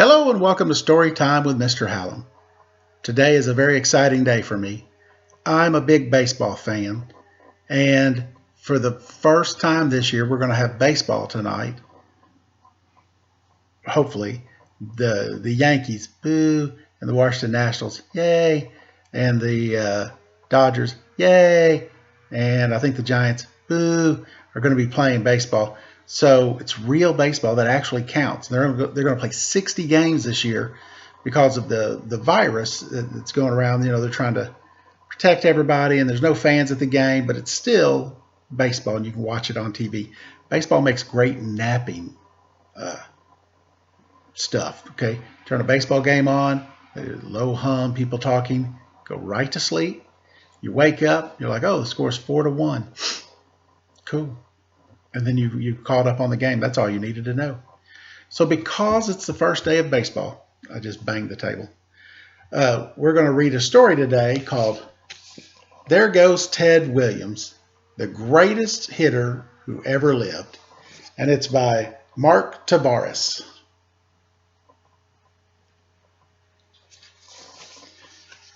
Hello and welcome to Story Time with Mr. Hallum. Today is a very exciting day for me. I'm a big baseball fan, and for the first time this year, we're going to have baseball tonight. Hopefully, the Yankees, boo, and the Washington Nationals, yay, and the Dodgers, yay, and I think the Giants, boo, are going to be playing baseball. So it's real baseball that actually counts. They're going to play 60 games this year because of the virus that's going around. You know, they're trying to protect everybody, and there's no fans at the game, but it's still baseball, and you can watch it on TV. Baseball makes great napping uh, stuff. Okay, turn a baseball game on, low hum, people talking, go right to sleep. You wake up, you're like, oh, the score's 4-1. Cool. And then you caught up on the game. That's all you needed to know. So because it's the first day of baseball, I just banged the table. We're going to read a story today called There Goes Ted Williams, the greatest hitter who ever lived. And it's by Mark Tavares.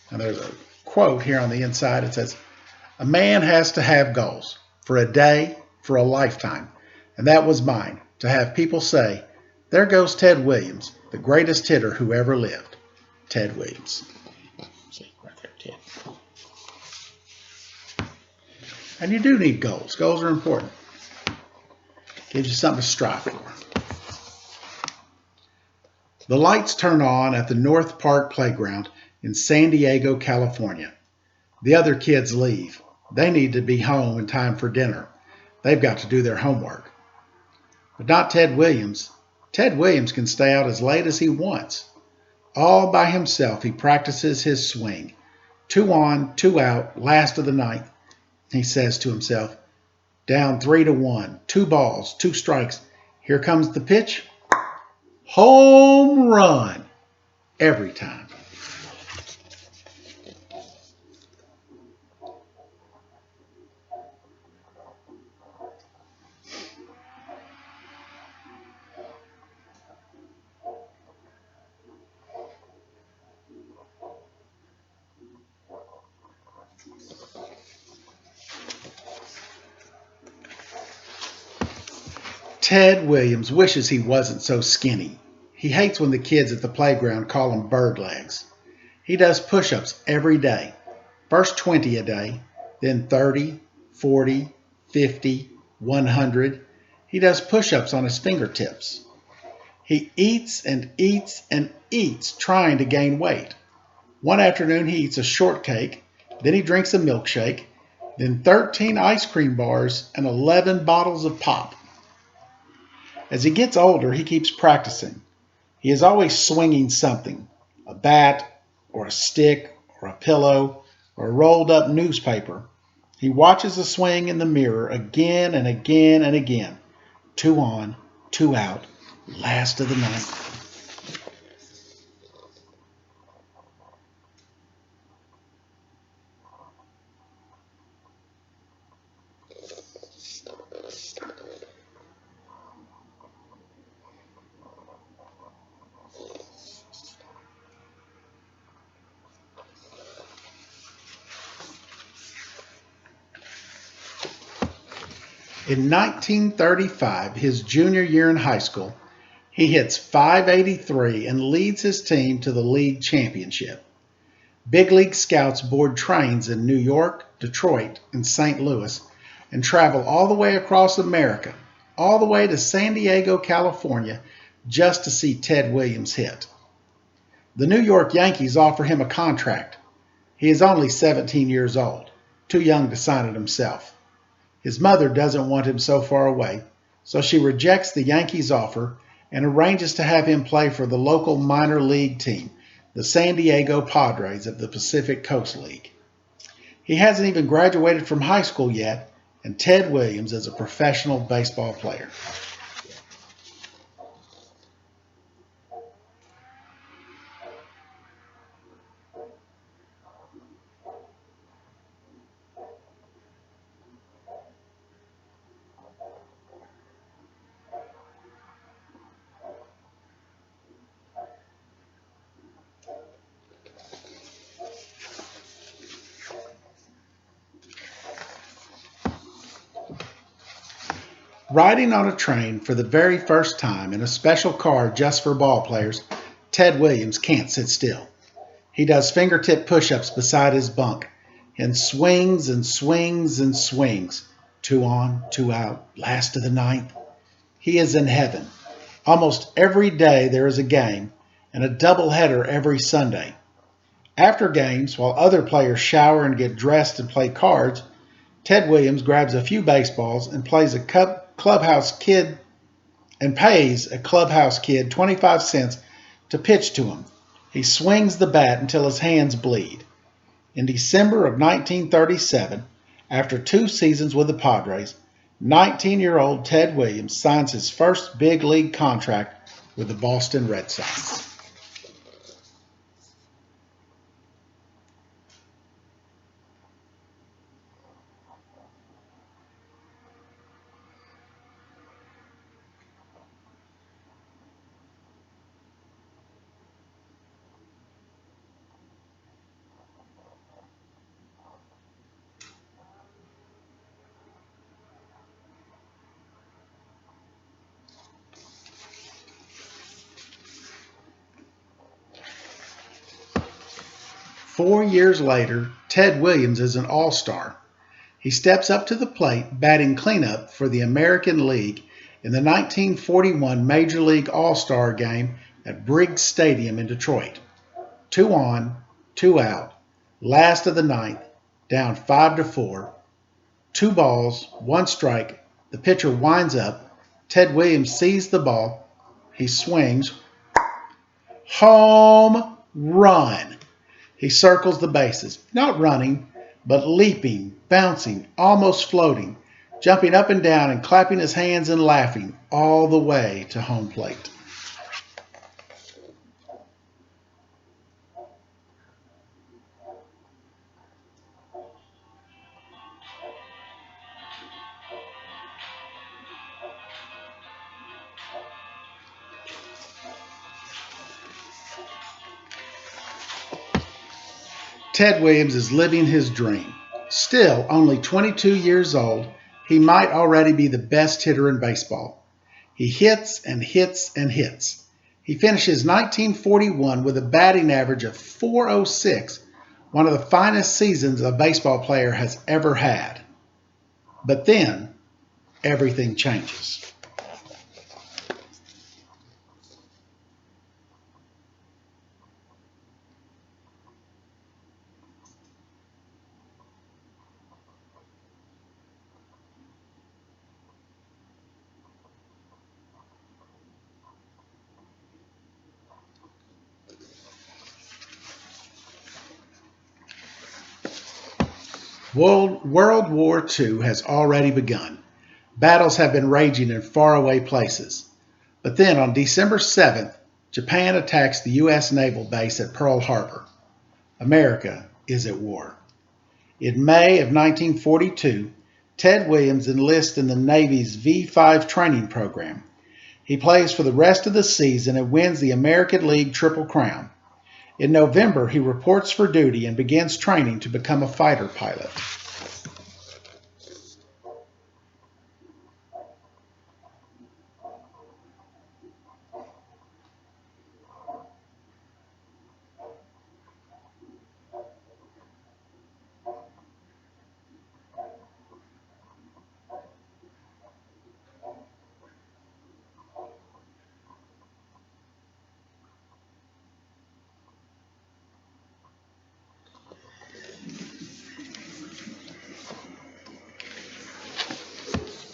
And there's a quote here on the inside. It says, "A man has to have goals for a day, for a lifetime. And that was mine, to have people say, there goes Ted Williams, the greatest hitter who ever lived. Ted Williams." See, right there, Ted. And you do need goals. Goals are important. Gives you something to strive for. The lights turn on at the North Park Playground in San Diego, California. The other kids leave. They need to be home in time for dinner. They've got to do their homework. But not Ted Williams. Ted Williams can stay out as late as he wants. All by himself, he practices his swing. 2 on, 2 out, last of the ninth. He says to himself, down 3-1, 2 balls, 2 strikes. Here comes the pitch. Home run. Every time. Ted Williams wishes he wasn't so skinny. He hates when the kids at the playground call him bird legs. He does push-ups every day. First 20 a day, then 30, 40, 50, 100. He does push-ups on his fingertips. He eats and eats and eats trying to gain weight. One afternoon he eats a shortcake, then he drinks a milkshake, then 13 ice cream bars and 11 bottles of pop. As he gets older, he keeps practicing. He is always swinging something, a bat or a stick or a pillow or a rolled up newspaper. He watches the swing in the mirror again and again and again. 2 on, 2 out, last of the ninth. In 1935, his junior year in high school, he hits .583 and leads his team to the league championship. Big league scouts board trains in New York, Detroit, and St. Louis and travel all the way across America, all the way to San Diego, California, just to see Ted Williams hit. The New York Yankees offer him a contract. He is only 17 years old, too young to sign it himself. His mother doesn't want him so far away, so she rejects the Yankees' offer and arranges to have him play for the local minor league team, the San Diego Padres of the Pacific Coast League. He hasn't even graduated from high school yet, and Ted Williams is a professional baseball player. Riding on a train for the very first time in a special car just for ball players, Ted Williams can't sit still. He does fingertip push-ups beside his bunk and swings and swings and swings. 2 on, 2 out, last of the ninth. He is in heaven. Almost every day there is a game and a doubleheader every Sunday. After games, while other players shower and get dressed and play cards, Ted Williams grabs a few baseballs and pays a clubhouse kid 25 cents to pitch to him. He swings the bat until his hands bleed. In December of 1937, after 2 seasons with the Padres, 19-year-old Ted Williams signs his first big league contract with the Boston Red Sox. Four years later, Ted Williams is an all-star. He steps up to the plate batting cleanup for the American League in the 1941 Major League All-Star Game at Briggs Stadium in Detroit. 2 on, 2 out, last of the ninth, down 5-4, 2 balls, 1 strike. The pitcher winds up. Ted Williams sees the ball. He swings. Home run. He circles the bases, not running, but leaping, bouncing, almost floating, jumping up and down and clapping his hands and laughing all the way to home plate. Ted Williams is living his dream. Still only 22 years old, he might already be the best hitter in baseball. He hits and hits and hits. He finishes 1941 with a batting average of .406, one of the finest seasons a baseball player has ever had. But then, everything changes. World War II has already begun. Battles have been raging in faraway places. But then on December 7th, Japan attacks the U.S. naval base at Pearl Harbor. America is at war. In May of 1942, Ted Williams enlists in the Navy's V-5 training program. He plays for the rest of the season and wins the American League Triple Crown. In November, he reports for duty and begins training to become a fighter pilot.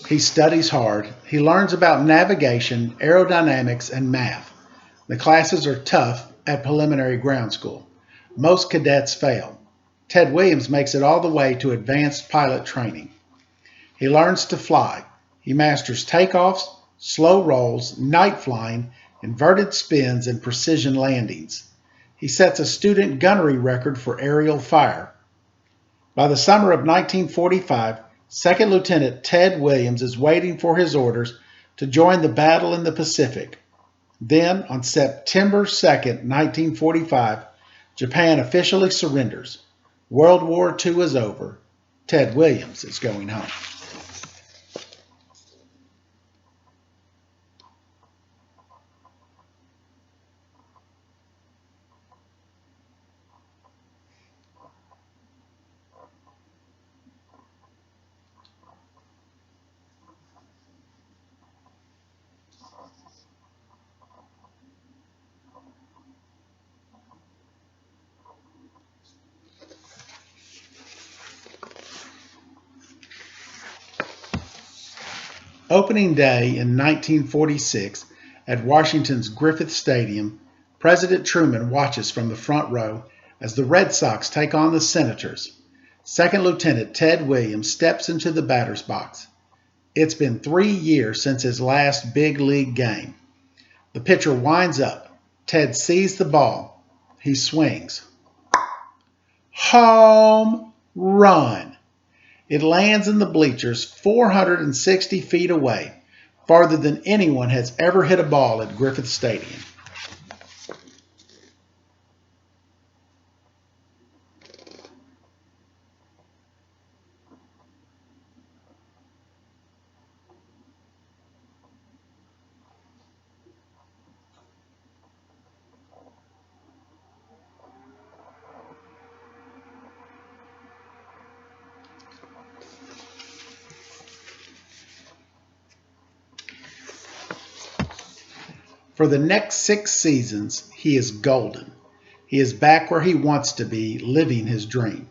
He studies hard. He learns about navigation, aerodynamics, and math. The classes are tough at preliminary ground school. Most cadets fail. Ted Williams makes it all the way to advanced pilot training. He learns to fly. He masters takeoffs, slow rolls, night flying, inverted spins, and precision landings. He sets a student gunnery record for aerial fire. By the summer of 1945, Second Lieutenant Ted Williams is waiting for his orders to join the battle in the Pacific. Then, on September 2nd, 1945, Japan officially surrenders. World War II is over. Ted Williams is going home. Opening day in 1946 at Washington's Griffith Stadium, President Truman watches from the front row as the Red Sox take on the Senators. Second Lieutenant Ted Williams steps into the batter's box. It's been 3 years since his last big league game. The pitcher winds up. Ted sees the ball. He swings. Home run! It lands in the bleachers 460 feet away, farther than anyone has ever hit a ball at Griffith Stadium. For the next 6 seasons, he is golden. He is back where he wants to be, living his dream.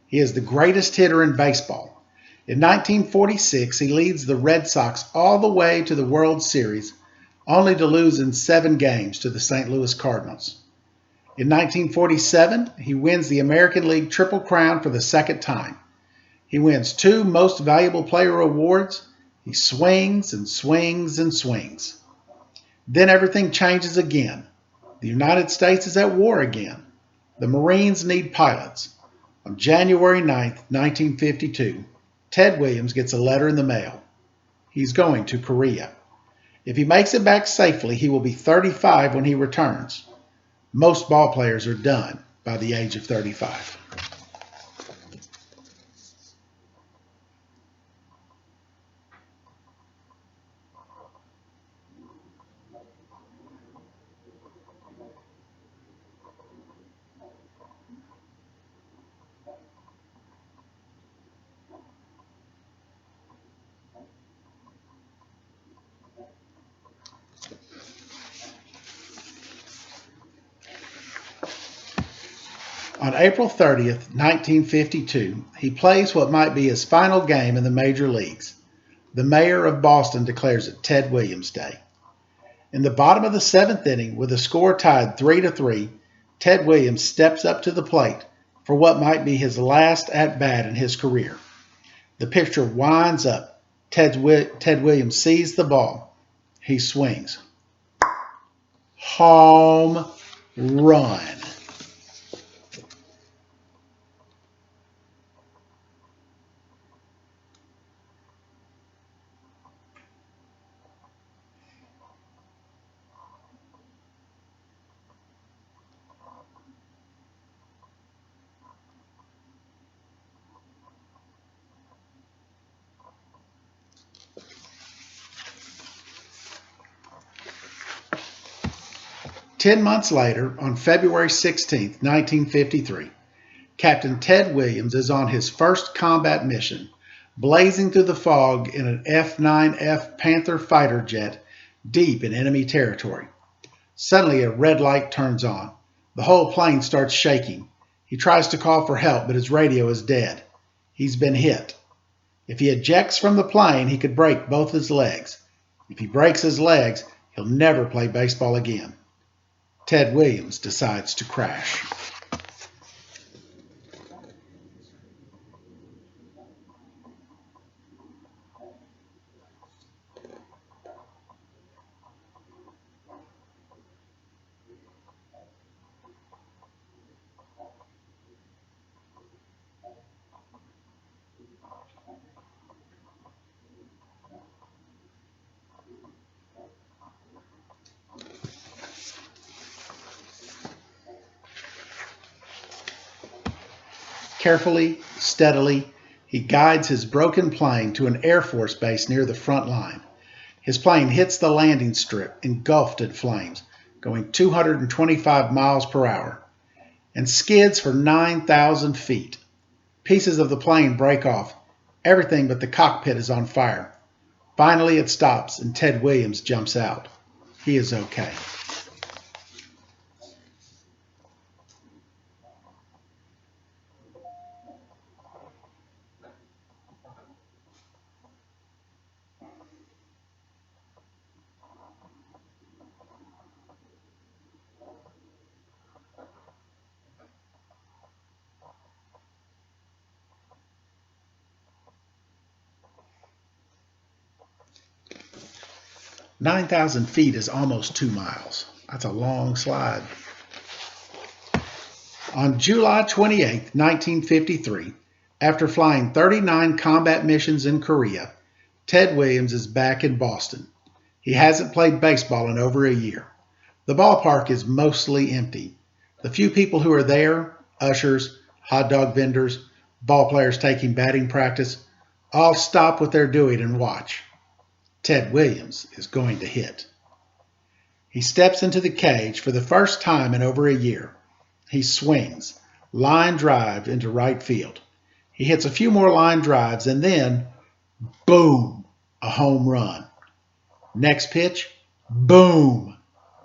He is the greatest hitter in baseball. In 1946, he leads the Red Sox all the way to the World Series, only to lose in 7 games to the St. Louis Cardinals. In 1947, he wins the American League Triple Crown for the second time. He wins 2 Most Valuable Player awards. He swings and swings and swings. Then everything changes again. The United States is at war again. The Marines need pilots. On January 9th, 1952, Ted Williams gets a letter in the mail. He's going to Korea. If he makes it back safely, he will be 35 when he returns. Most ball players are done by the age of 35. On April 30th, 1952, he plays what might be his final game in the major leagues. The mayor of Boston declares it Ted Williams Day. In the bottom of the 7th inning, with the score tied 3-3, Ted Williams steps up to the plate for what might be his last at-bat in his career. The pitcher winds up. Ted Williams sees the ball. He swings. Home run. Ten months later, on February 16, 1953, Captain Ted Williams is on his first combat mission, blazing through the fog in an F-9F Panther fighter jet deep in enemy territory. Suddenly, a red light turns on. The whole plane starts shaking. He tries to call for help, but his radio is dead. He's been hit. If he ejects from the plane, he could break both his legs. If he breaks his legs, he'll never play baseball again. Ted Williams decides to crash. Carefully, steadily, he guides his broken plane to an Air Force base near the front line. His plane hits the landing strip, engulfed in flames, going 225 miles per hour, and skids for 9,000 feet. Pieces of the plane break off. Everything but the cockpit is on fire. Finally, it stops, and Ted Williams jumps out. He is okay. 9,000 feet is almost 2 miles. That's a long slide. On July 28, 1953, after flying 39 combat missions in Korea, Ted Williams is back in Boston. He hasn't played baseball in over a year. The ballpark is mostly empty. The few people who are there, ushers, hot dog vendors, ball players taking batting practice, all stop what they're doing and watch. Ted Williams is going to hit. He steps into the cage for the first time in over a year. He swings, line drive into right field. He hits a few more line drives and then, boom, a home run. Next pitch, boom,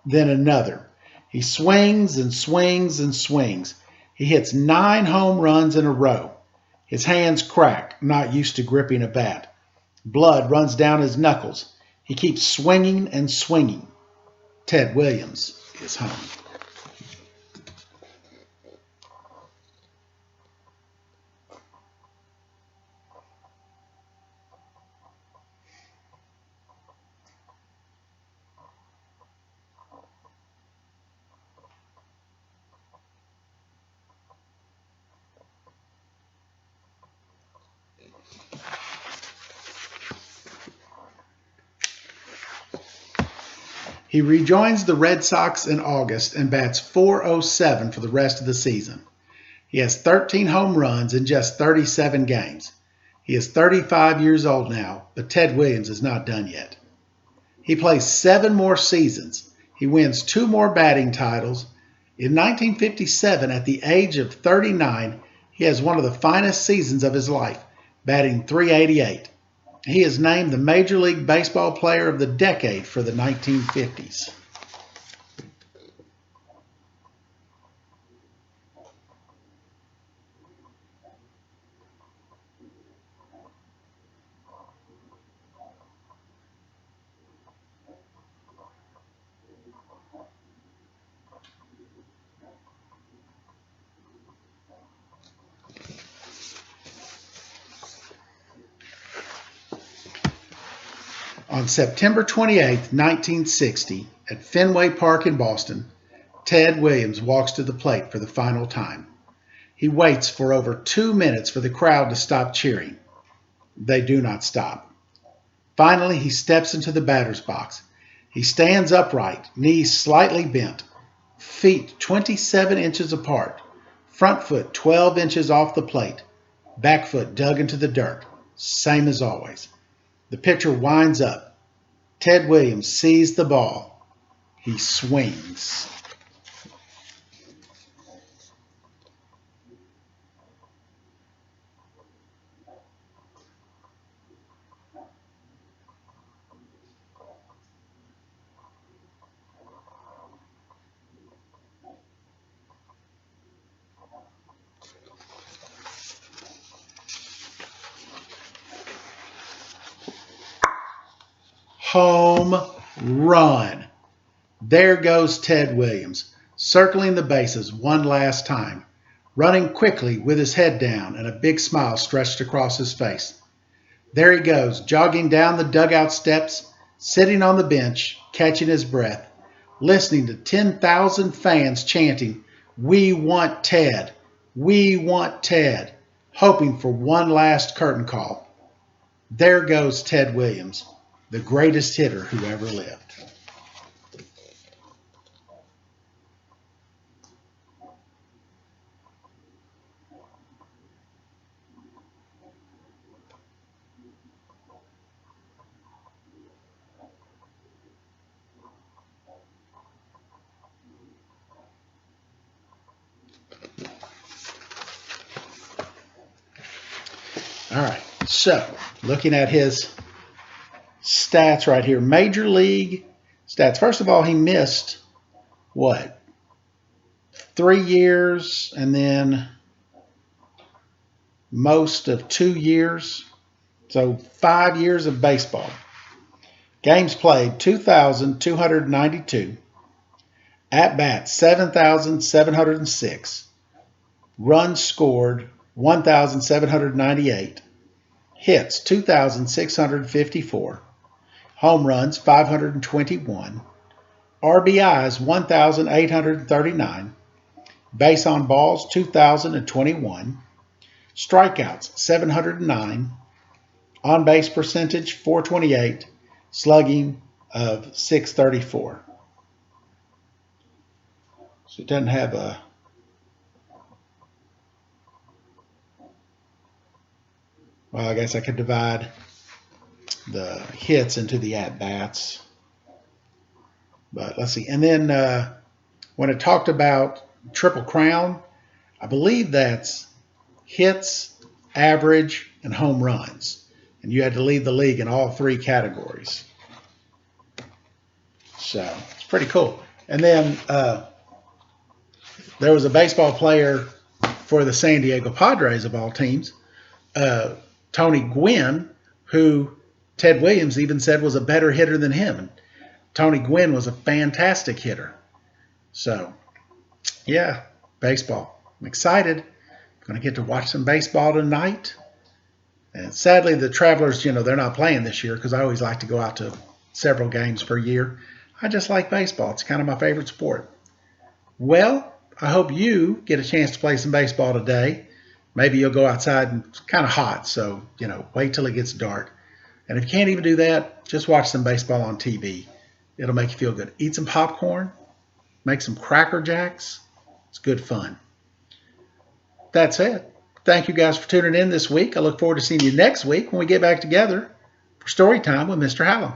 then another. He swings and swings and swings. He hits 9 home runs in a row. His hands crack, not used to gripping a bat. Blood runs down his knuckles. He keeps swinging and swinging. Ted Williams is home. He rejoins the Red Sox in August and bats .407 for the rest of the season. He has 13 home runs in just 37 games. He is 35 years old now, but Ted Williams is not done yet. He plays 7 more seasons. He wins 2 more batting titles. In 1957, at the age of 39, he has one of the finest seasons of his life, batting .388. He is named the Major League Baseball Player of the Decade for the 1950s. On September 28, 1960, at Fenway Park in Boston, Ted Williams walks to the plate for the final time. He waits for over 2 minutes for the crowd to stop cheering. They do not stop. Finally, he steps into the batter's box. He stands upright, knees slightly bent, feet 27 inches apart, front foot 12 inches off the plate, back foot dug into the dirt, same as always. The pitcher winds up. Ted Williams sees the ball. He swings. Home run. There goes Ted Williams, circling the bases one last time, running quickly with his head down and a big smile stretched across his face. There he goes, jogging down the dugout steps, sitting on the bench, catching his breath, listening to 10,000 fans chanting, "We want Ted, we want Ted," hoping for one last curtain call. There goes Ted Williams, the greatest hitter who ever lived. All right, so looking at his stats right here, Major League stats. First of all, he missed, 3 years and then most of 2 years. So 5 years of baseball. Games played, 2,292. At-bats, 7,706. Runs scored, 1,798. Hits, 2,654. home runs 521, RBIs 1,839, base on balls 2,021, strikeouts 709, on base percentage 428, slugging of 634. So it doesn't have a well, I guess I could divide the hits into the at-bats. But let's see. And then when it talked about Triple Crown, I believe that's hits, average, and home runs. And you had to lead the league in all three categories. So it's pretty cool. And then there was a baseball player for the San Diego Padres of all teams, Tony Gwynn, who Ted Williams even said was a better hitter than him. And Tony Gwynn was a fantastic hitter. So, yeah, baseball. I'm excited. Going to get to watch some baseball tonight. And sadly, the Travelers, they're not playing this year because I always like to go out to several games per year. I just like baseball. It's kind of my favorite sport. Well, I hope you get a chance to play some baseball today. Maybe you'll go outside and it's kind of hot, so, wait till it gets dark. And if you can't even do that, just watch some baseball on TV. It'll make you feel good. Eat some popcorn, make some Cracker Jacks. It's good fun. That's it. Thank you guys for tuning in this week. I look forward to seeing you next week when we get back together for Story Time with Mr. Hallum.